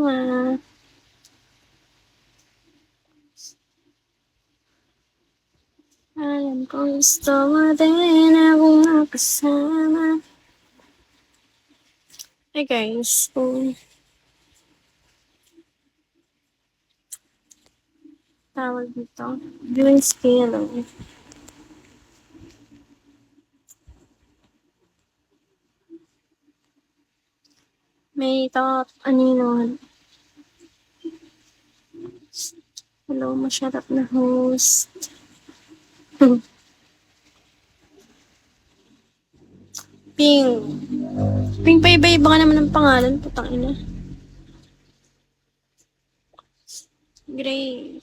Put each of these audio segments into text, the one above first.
Alam ko gusto mo din akong makasama. Hey guys, tawag dito. Viewing scale. May top, anino. Hello, masyadap na host. Ping. Ping pa iba-iba ka naman ng pangalan. Putang ina. Gray.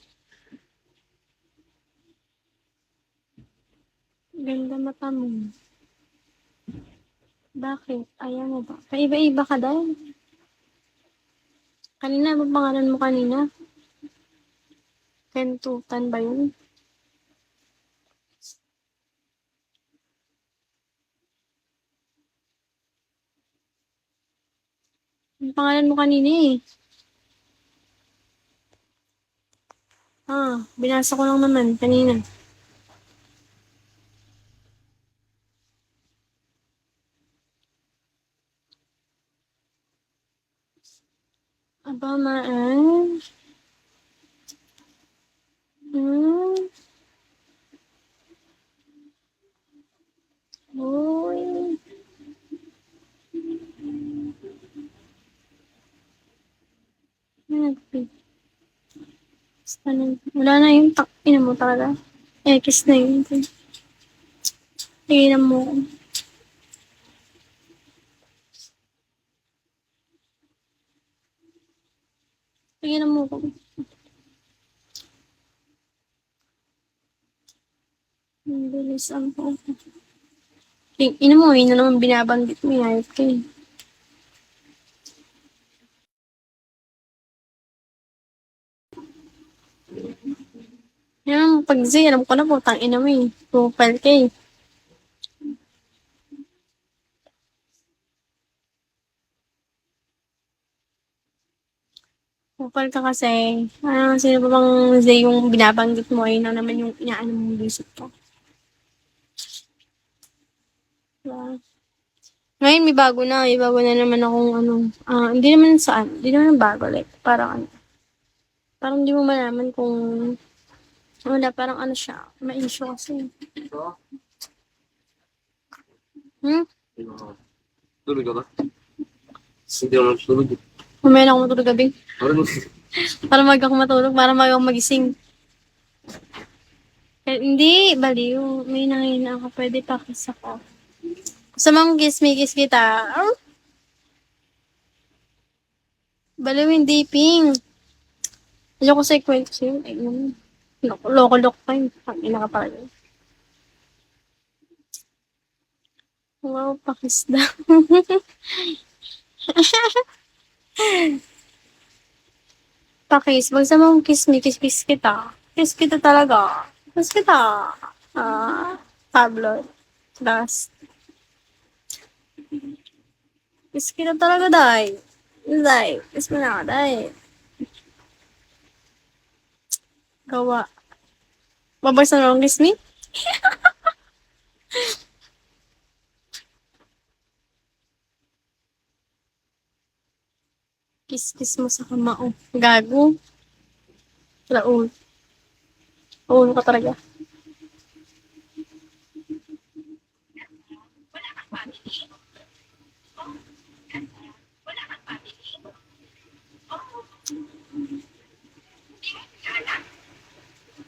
Ganda mata mo. Bakit? Ayaw mo ba? Paiba-iba ka dahil. Kanina, ano pangalan mo kanina? Kentutan ba yun? Ang pangalan mo kanina eh. Binasa ko lang naman kanina. Aba, maan. Uy. Nagpig. Wala na yung ina mo talaga. Kiss na yun. Tingnan mo. Tingnan mo ko. Ang bilis ang po. Ina mo, yun na naman binabanggit mo. Hayop ka eh. Yan, pag Z, alam ko na po, ina mo eh. Profile ka eh. Profile ka kasi. Sino ba bang Z yung binabanggit mo? Ayun na naman yung inaano mong bisip ko. Diba? Ngayon may bago na. May bago na naman akong ano. Hindi naman saan. Hindi naman bago. Like, parang ano. Parang hindi mo malaman kung wala, parang ano siya. Ma-issue kasi. Tulog ka ba? Hindi ako matulog. Mamaya na ako matulog gabi. Para mag ako matulog. Para mag ako magising. Hindi, baliw. May nangina ako. Pwede pa kiss ako. Gusto mong kiss kita. Baliw, hindi, Ping. Ayoko sa ikwento sa'yo. Ayun. Loko-loko pa yun. Ina ka pala. Wow, pakis daw. Pakis, basta mong kiss kita. Kiss kita talaga. Kiss kita. Pablo. Last. Kiss kita talaga, day. Day, kiss mo na, day. Gawa. Babas na lang kiss me? Kiss mo sa kamao. Gago. Laul. Laul ka talaga.